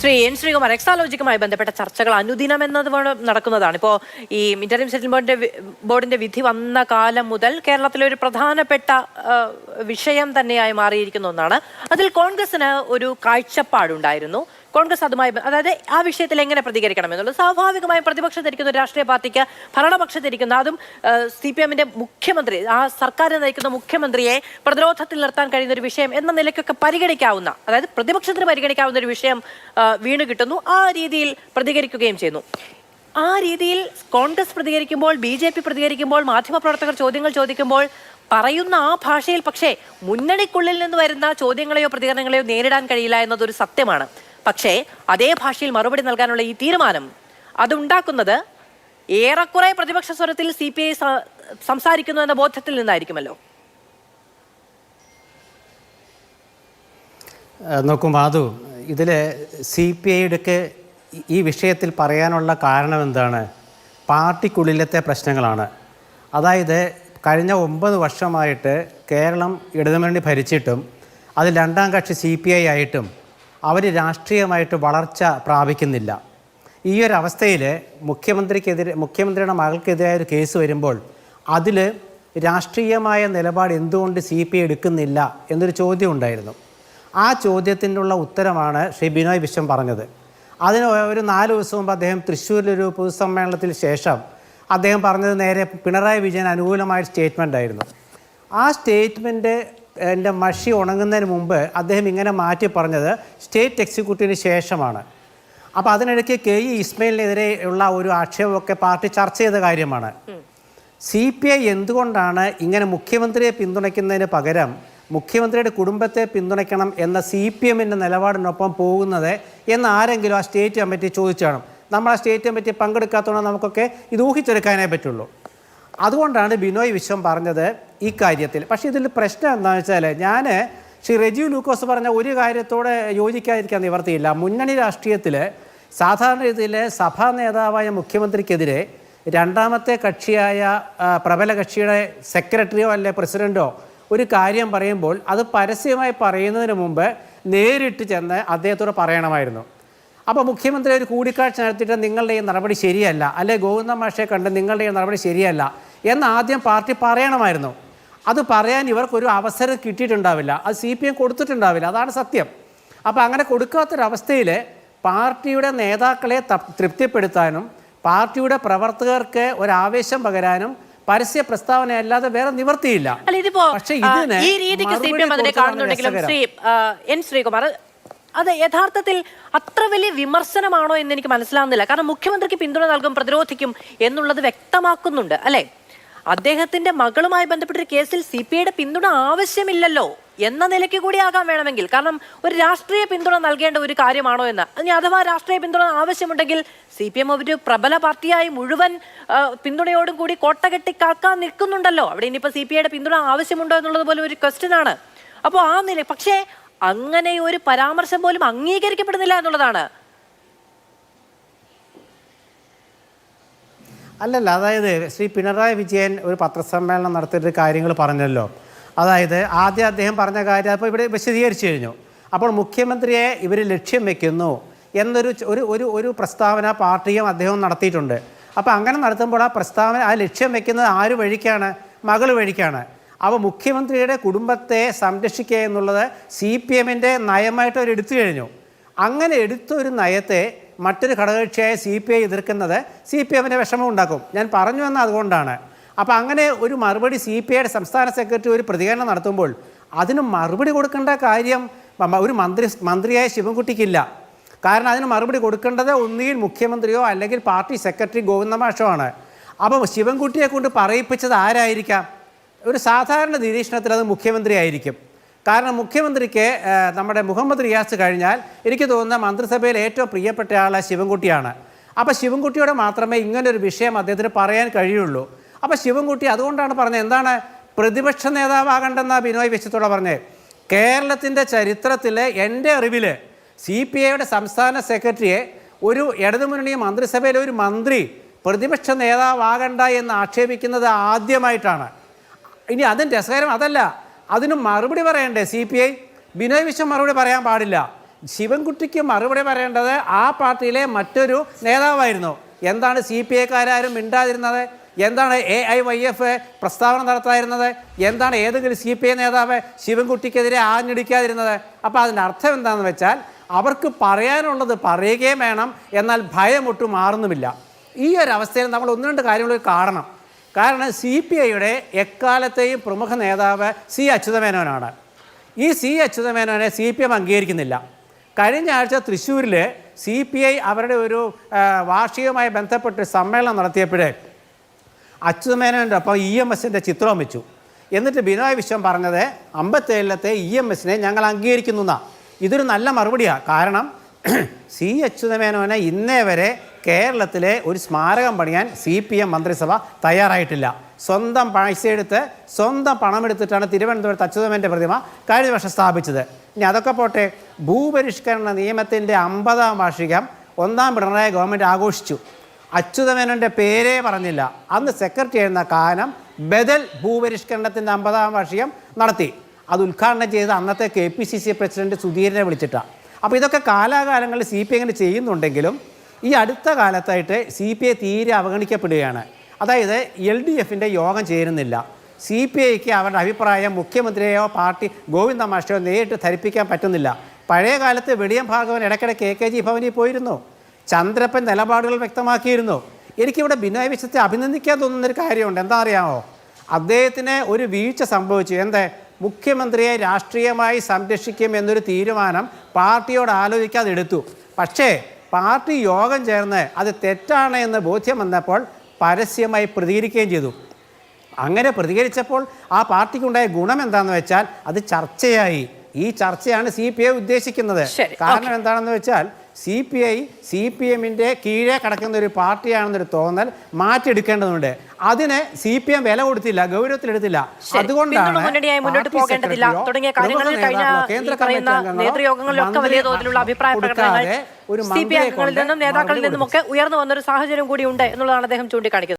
ശ്രീകുമാർ, എക്സാലോജിക്കുമായി ബന്ധപ്പെട്ട ചർച്ചകൾ അനുദിനം എന്നത് നടക്കുന്നതാണ്. ഇപ്പോൾ ഈ ഇന്ററിം സെറ്റിൽമെന്റ് ബോർഡിന്റെ വിധി വന്ന കാലം മുതൽ കേരളത്തിലെ ഒരു പ്രധാനപ്പെട്ട വിഷയം തന്നെയായി മാറിയിരിക്കുന്ന ഒന്നാണ്. അതിൽ കോൺഗ്രസിന് ഒരു കാഴ്ചപ്പാടുണ്ടായിരുന്നു. കോൺഗ്രസ് അതുമായി, അതായത് ആ വിഷയത്തിൽ എങ്ങനെ പ്രതികരിക്കണം എന്നുള്ളത്. സ്വാഭാവികമായും പ്രതിപക്ഷത്തിരിക്കുന്ന ഒരു രാഷ്ട്രീയ പാർട്ടിക്ക് ഭരണപക്ഷത്തിരിക്കുന്ന, അതും CPM-ന്റെ മുഖ്യമന്ത്രി, ആ സർക്കാരിനെ നയിക്കുന്ന മുഖ്യമന്ത്രിയെ പ്രതിരോധത്തിൽ നിർത്താൻ കഴിയുന്ന ഒരു വിഷയം എന്ന നിലയ്ക്കൊക്കെ പരിഗണിക്കാവുന്ന, അതായത് പ്രതിപക്ഷത്തിന് പരിഗണിക്കാവുന്ന ഒരു വിഷയം വീണ് കിട്ടുന്നു. ആ രീതിയിൽ പ്രതികരിക്കുകയും ചെയ്യുന്നു. ആ രീതിയിൽ കോൺഗ്രസ് പ്രതികരിക്കുമ്പോൾ, BJP പ്രതികരിക്കുമ്പോൾ, മാധ്യമപ്രവർത്തകർ ചോദ്യങ്ങൾ ചോദിക്കുമ്പോൾ പറയുന്ന ആ ഭാഷയിൽ പക്ഷേ മുന്നണിക്കുള്ളിൽ നിന്ന് വരുന്ന ചോദ്യങ്ങളെയോ പ്രതികരണങ്ങളെയോ നേരിടാൻ കഴിയില്ല എന്നതൊരു സത്യമാണ്. പക്ഷേ അതേ ഭാഷയിൽ മറുപടി നൽകാനുള്ള ഈ തീരുമാനം അതുണ്ടാക്കുന്നത് ഏറെക്കുറെ പ്രതിപക്ഷ സ്വരത്തിൽ CPI സംസാരിക്കുന്നു എന്ന ബോധ്യത്തിൽ നിന്നായിരിക്കുമല്ലോ. നോക്കൂ മാധു, ഇതിൽ CPIയുടെ ഈ വിഷയത്തിൽ പറയാനുള്ള കാരണം എന്താണ്? പാർട്ടിക്കുള്ളിലത്തെ പ്രശ്നങ്ങളാണ്. അതായത് കഴിഞ്ഞ 9 വർഷമായിട്ട് കേരളം ഇടതുമുന്നണി ഭരിച്ചിട്ടും അതിൽ രണ്ടാം കക്ഷി CPI ആയിട്ടും അവർ രാഷ്ട്രീയമായിട്ട് വളർച്ച പ്രാപിക്കുന്നില്ല. ഈ ഒരു അവസ്ഥയിൽ മുഖ്യമന്ത്രിയുടെ മകൾക്കെതിരായ ഒരു കേസ് വരുമ്പോൾ അതിൽ രാഷ്ട്രീയമായ നിലപാട് എന്തുകൊണ്ട് CPI എടുക്കുന്നില്ല എന്നൊരു ചോദ്യം ഉണ്ടായിരുന്നു. ആ ചോദ്യത്തിനുള്ള ഉത്തരമാണ് ശ്രീ ബിനോയ് വിശ്വം പറഞ്ഞത്. അതിന് ഒരു 4 ദിവസം മുമ്പ് അദ്ദേഹം തൃശ്ശൂരിലൊരു പൊതുസമ്മേളനത്തിന് ശേഷം അദ്ദേഹം പറഞ്ഞത് നേരെ പിണറായി വിജയൻ അനുകൂലമായ സ്റ്റേറ്റ്മെൻ്റ് ആയിരുന്നു. ആ സ്റ്റേറ്റ്മെൻറ്റ് എൻ്റെ മഷി ഉണങ്ങുന്നതിന് മുമ്പ് അദ്ദേഹം ഇങ്ങനെ മാറ്റി പറഞ്ഞത് സ്റ്റേറ്റ് എക്സിക്യൂട്ടീവിന് ശേഷമാണ്. അപ്പോൾ അതിനിടയ്ക്ക് KE ഇസ്മയിലിനെതിരെ ഉള്ള ഒരു ആക്ഷേപമൊക്കെ പാർട്ടി ചർച്ച ചെയ്ത കാര്യമാണ്. CPI എന്തുകൊണ്ടാണ് ഇങ്ങനെ മുഖ്യമന്ത്രിയെ പിന്തുണയ്ക്കുന്നതിന് പകരം മുഖ്യമന്ത്രിയുടെ കുടുംബത്തെ പിന്തുണയ്ക്കണം എന്ന CPM-ൻ്റെ നിലപാടിനൊപ്പം പോകുന്നത് എന്ന് ആരെങ്കിലും ആ സ്റ്റേറ്റ് കമ്മിറ്റി ചോദിച്ചാണ്. നമ്മൾ ആ സ്റ്റേറ്റ് കമ്മിറ്റി പങ്കെടുക്കാത്തതുകൊണ്ട് നമുക്കൊക്കെ ഇത് ഊഹിച്ചെടുക്കാനേ പറ്റുള്ളൂ. അതുകൊണ്ടാണ് ബിനോയ് വിശ്വം പറഞ്ഞത് ഈ കാര്യത്തിൽ. പക്ഷേ ഇതിൽ പ്രശ്നം എന്താണെന്ന് വെച്ചാൽ, ഞാൻ ശ്രീ റെജി ലൂക്കോസ് പറഞ്ഞ ഒരു കാര്യത്തോടെ യോജിക്കാതിരിക്കാൻ നിവർത്തിയില്ല. മുന്നണി രാഷ്ട്രീയത്തിൽ സാധാരണ രീതിയിൽ സഭാ നേതാവായ മുഖ്യമന്ത്രിക്കെതിരെ രണ്ടാമത്തെ കക്ഷിയായ പ്രബല കക്ഷിയുടെ സെക്രട്ടറിയോ അല്ലെ പ്രസിഡൻറ്റോ ഒരു കാര്യം പറയുമ്പോൾ അത് പരസ്യമായി പറയുന്നതിന് മുമ്പ് നേരിട്ട് ചെന്ന് അദ്ദേഹത്തോട് പറയണമായിരുന്നു. അപ്പോൾ മുഖ്യമന്ത്രി ഒരു കൂടിക്കാഴ്ച നടത്തിയിട്ട് നിങ്ങളുടെ ഈ നടപടി ശരിയല്ല, അല്ലെ ഗോവിന്ദ മാഷെ കണ്ട് നിങ്ങളുടെ ഈ നടപടി ശരിയല്ല എന്ന് ആദ്യം പാർട്ടി പറയണമായിരുന്നു. അത് പറയാൻ ഇവർക്കൊരു അവസരം കിട്ടിയിട്ടുണ്ടാവില്ല, അത് CPM കൊടുത്തിട്ടുണ്ടാവില്ല, അതാണ് സത്യം. അപ്പോൾ അങ്ങനെ കൊടുക്കാത്തൊരവസ്ഥയിൽ പാർട്ടിയുടെ നേതാക്കളെ തൃപ്തിപ്പെടുത്താനും പാർട്ടിയുടെ പ്രവർത്തകർക്ക് ഒരാവേശം പകരാനും പരസ്യ പ്രസ്താവന അല്ലാതെ വേറെ നിവർത്തിയില്ല. പക്ഷേ ശ്രീകുമാർ, അത് യഥാർത്ഥത്തിൽ അത്ര വലിയ വിമർശനമാണോ എന്ന് എനിക്ക് മനസ്സിലാവുന്നില്ല. കാരണം മുഖ്യമന്ത്രിക്ക് പിന്തുണ നൽകും, പ്രതിരോധിക്കും എന്നുള്ളത് വ്യക്തമാക്കുന്നുണ്ട് അല്ലെ? അദ്ദേഹത്തിന്റെ മകളുമായി ബന്ധപ്പെട്ടൊരു കേസിൽ CPIയുടെ പിന്തുണ ആവശ്യമില്ലല്ലോ എന്ന നിലയ്ക്ക് കൂടി ആകാൻ വേണമെങ്കിൽ. കാരണം ഒരു രാഷ്ട്രീയ പിന്തുണ നൽകേണ്ട ഒരു കാര്യമാണോ എന്ന്. ഇനി അഥവാ രാഷ്ട്രീയ പിന്തുണ ആവശ്യമുണ്ടെങ്കിൽ CPM ഒരു പ്രബല പാർട്ടിയായി മുഴുവൻ പിന്തുണയോടും കൂടി കോട്ട കെട്ടിക്കാക്കാൻ നിൽക്കുന്നുണ്ടല്ലോ. അവിടെ ഇനിയിപ്പോൾ CPIയുടെ പിന്തുണ ആവശ്യമുണ്ടോ എന്നുള്ളത് പോലും ഒരു ക്വസ്റ്റ്യൻ ആണ്. അപ്പോൾ ആ നില, പക്ഷേ അങ്ങനെ ഒരു പരാമർശം പോലും അംഗീകരിക്കപ്പെടുന്നില്ല എന്നുള്ളതാണ്. അല്ലല്ല, അതായത് ശ്രീ പിണറായി വിജയൻ ഒരു പത്രസമ്മേളനം നടത്തിയിട്ട് കാര്യങ്ങൾ പറഞ്ഞല്ലോ. അതായത് ആദ്യം അദ്ദേഹം പറഞ്ഞ കാര്യം അപ്പോൾ ഇവിടെ വിശദീകരിച്ചു കഴിഞ്ഞു. അപ്പോൾ മുഖ്യമന്ത്രിയെ ഇവർ ലക്ഷ്യം വെക്കുന്നു എന്നൊരു ഒരു പ്രസ്താവന പാർട്ടിയും അദ്ദേഹം നടത്തിയിട്ടുണ്ട്. അപ്പോൾ അങ്ങനെ നടത്തുമ്പോൾ ആ പ്രസ്താവന, ആ ലക്ഷ്യം വെക്കുന്നത് ആര് വഴിക്കാണ്? മകൾ വഴിക്കാണ്. അപ്പോൾ മുഖ്യമന്ത്രിയുടെ കുടുംബത്തെ സംരക്ഷിക്കുക എന്നുള്ളത് CPM-ൻ്റെ നയമായിട്ട് അവർ എടുത്തു കഴിഞ്ഞു. അങ്ങനെ എടുത്തൊരു നയത്തെ മറ്റൊരു ഘടകകക്ഷിയായ CPI എതിർക്കുന്നത് CPM-ന് വിഷമം ഉണ്ടാക്കും. ഞാൻ പറഞ്ഞു വന്നത് അതുകൊണ്ടാണ്. അപ്പോൾ അങ്ങനെ ഒരു മറുപടി CPIയുടെ സംസ്ഥാന സെക്രട്ടറി ഒരു പ്രതികരണം നടത്തുമ്പോൾ അതിന് മറുപടി കൊടുക്കേണ്ട കാര്യം ഒരു മന്ത്രിയായ ശിവൻകുട്ടിക്കില്ല. കാരണം അതിന് മറുപടി കൊടുക്കേണ്ടത് ഒന്നുകിൽ മുഖ്യമന്ത്രിയോ അല്ലെങ്കിൽ പാർട്ടി സെക്രട്ടറി ഗോവിന്ദ മാഷോ ആണ്. അപ്പോൾ ശിവൻകുട്ടിയെ കൊണ്ട് പറയിപ്പിച്ചത് ആരായിരിക്കാം? ഒരു സാധാരണ നിരീക്ഷണത്തിൽ അത് മുഖ്യമന്ത്രി ആയിരിക്കും. കാരണം മുഖ്യമന്ത്രിക്ക് നമ്മുടെ മുഹമ്മദ് റിയാസ് കഴിഞ്ഞാൽ എനിക്ക് തോന്നുന്ന മന്ത്രിസഭയിൽ ഏറ്റവും പ്രിയപ്പെട്ട ആൾ ശിവൻകുട്ടിയാണ്. അപ്പോൾ ശിവൻകുട്ടിയോട് മാത്രമേ ഇങ്ങനൊരു വിഷയം അദ്ദേഹത്തിന് പറയാൻ കഴിയുള്ളൂ. അപ്പോൾ ശിവൻകുട്ടി അതുകൊണ്ടാണ് പറഞ്ഞത്, എന്താണ് പ്രതിപക്ഷ നേതാവാകണ്ടെന്നാണ് ബിനോയ് വിശ്വത്തോടെ പറഞ്ഞത്. കേരളത്തിൻ്റെ ചരിത്രത്തിൽ എൻ്റെ അറിവിൽ CPIയുടെ സംസ്ഥാന സെക്രട്ടറിയെ ഒരു ഇടതുമുന്നണി മന്ത്രിസഭയിലെ ഒരു മന്ത്രി പ്രതിപക്ഷ നേതാവാകണ്ട എന്ന് ആക്ഷേപിക്കുന്നത് ആദ്യമായിട്ടാണ്. ഇനി അതിന് രസകരം അതല്ല, അതിന് മറുപടി പറയണ്ടേ CPI? ബിനോയ് വിശ്വം മറുപടി പറയാൻ പാടില്ല. ശിവൻകുട്ടിക്ക് മറുപടി പറയേണ്ടത് ആ പാർട്ടിയിലെ മറ്റൊരു നേതാവായിരുന്നു. എന്താണ് CPI-ക്കാരും മിണ്ടാതിരുന്നത്? എന്താണ് AIYF പ്രസ്താവന നടത്താതിരുന്നത്? എന്താണ് ഏതെങ്കിലും CPI നേതാവ് ശിവൻകുട്ടിക്കെതിരെ ആഞ്ഞടിക്കാതിരുന്നത്? അപ്പോൾ അതിൻ്റെ അർത്ഥം എന്താണെന്ന് വെച്ചാൽ അവർക്ക് പറയാനുള്ളത് പറയുകയും വേണം, എന്നാൽ ഭയമൊട്ടും മാറുന്നുമില്ല. ഈ ഒരു അവസ്ഥയിൽ നമ്മൾ ഒന്ന് രണ്ട് കാര്യങ്ങൾ കാണണം. കാരണം CPI-യുടെ എക്കാലത്തെയും പ്രമുഖ നേതാവ് അച്യുതമേനോനാണ്. ഈ അച്യുതമേനോനെ CPM അംഗീകരിക്കുന്നില്ല. കഴിഞ്ഞ ആഴ്ച തൃശ്ശൂരിൽ CPI അവരുടെ ഒരു വാർഷികവുമായി ബന്ധപ്പെട്ട് സമ്മേളനം നടത്തിയപ്പോഴേ അച്യുതമേനോൻ്റെ ഒപ്പം EMSൻ്റെ ചിത്രം വെച്ചു. എന്നിട്ട് ബിനോയ് വിശ്വം പറഞ്ഞത് 57-ലത്തെ EMSനെ ഞങ്ങൾ അംഗീകരിക്കുന്നു എന്നാണ്. ഇതൊരു നല്ല മറുപടിയാണ്. കാരണം അച്യുതമേനോനെ ഇന്നേ വരെ കേരളത്തിലെ ഒരു സ്മാരകം പണിയാൻ CPM മന്ത്രിസഭ തയ്യാറായിട്ടില്ല. സ്വന്തം പൈസ എടുത്ത് സ്വന്തം പണമെടുത്തിട്ടാണ് തിരുവനന്തപുരത്ത് അച്യുതമേനോൻ്റെ പ്രതിമ കഴിഞ്ഞ വർഷം സ്ഥാപിച്ചത്. ഇനി അതൊക്കെ പോട്ടെ, ഭൂപരിഷ്കരണ നിയമത്തിൻ്റെ 50-ാം വാർഷികം 1-ാം പിണറായി ഗവൺമെൻറ് ആഘോഷിച്ചു. അച്യുതമേനോൻ്റെ പേരേ പറഞ്ഞില്ല. അന്ന് സെക്രട്ടറി ആയിരുന്ന കാനം ബദൽ ഭൂപരിഷ്കരണത്തിൻ്റെ 50-ാം വാർഷികം നടത്തി. അത് ഉദ്ഘാടനം ചെയ്ത് അന്നത്തെ KPCC പ്രസിഡന്റ് സുധീരനെ വിളിച്ചിട്ടാണ്. അപ്പോൾ ഇതൊക്കെ കാലാകാലങ്ങളിൽ CPI ഇങ്ങനെ ചെയ്യുന്നുണ്ടെങ്കിലും ഈ അടുത്ത കാലത്തായിട്ട് CPI തീരെ അവഗണിക്കപ്പെടുകയാണ്. അതായത് LDFൻ്റെ യോഗം ചേരുന്നില്ല. CPIക്ക് അവരുടെ അഭിപ്രായം മുഖ്യമന്ത്രിയെയോ പാർട്ടി ഗോവിന്ദ മാഷയോ നേരിട്ട് ധരിപ്പിക്കാൻ പറ്റുന്നില്ല. പഴയ കാലത്ത് വെടിയം ഭാർഗവൻ ഇടയ്ക്കിടെ KKG ഭവനിൽ പോയിരുന്നു. ചന്ദ്രപ്പൻ നിലപാടുകൾ വ്യക്തമാക്കിയിരുന്നു. എനിക്കിവിടെ ബിനോയ് വിശ്വത്തെ അഭിനന്ദിക്കാൻ തോന്നുന്നൊരു കാര്യമുണ്ട്. എന്താ അറിയാമോ? അദ്ദേഹത്തിന് ഒരു വീഴ്ച സംഭവിച്ചു. എന്താ? മുഖ്യമന്ത്രിയെ രാഷ്ട്രീയമായി സംരക്ഷിക്കും എന്നൊരു തീരുമാനം പാർട്ടിയോട് ആലോചിക്കാതെ എടുത്തു. പക്ഷേ പാർട്ടി യോഗം ചേർന്ന് അത് തെറ്റാണ് എന്ന് ബോധ്യം വന്നപ്പോൾ പരസ്യമായി പ്രതികരിക്കുകയും ചെയ്തു. അങ്ങനെ പ്രതികരിച്ചപ്പോൾ ആ പാർട്ടിക്കുണ്ടായ ഗുണം എന്താണെന്ന് വെച്ചാൽ അത് ചർച്ചയായി. ഈ ചർച്ചയാണ് CPI ഉദ്ദേശിക്കുന്നത്. കാരണം എന്താണെന്ന് വെച്ചാൽ CPIന്റെ കീഴേ കിടക്കുന്ന ഒരു പാർട്ടിയാണെന്നൊരു തോന്നൽ മാറ്റിയെടുക്കേണ്ടതുണ്ട്. അതിന് CPM വില കൊടുത്തില്ല, ഗൗരവത്തിലെടുത്തില്ല. അതുകൊണ്ടാണ് മുന്നോട്ട് പോകേണ്ടതില്ല തുടങ്ങിയ കാര്യങ്ങളിൽ കഴിഞ്ഞ നേതൃയോഗങ്ങളിലൊക്കെ വലിയ തോതിലുള്ള അഭിപ്രായ പ്രകടനങ്ങൾ CPI അംഗങ്ങളിൽ നിന്നും നേതാക്കളിൽ നിന്നുമൊക്കെ ഉയർന്നു വന്നൊരു സാഹചര്യം കൂടി ഉണ്ട് എന്നുള്ളതാണ് അദ്ദേഹം ചൂണ്ടിക്കാണിക്കുന്നത്.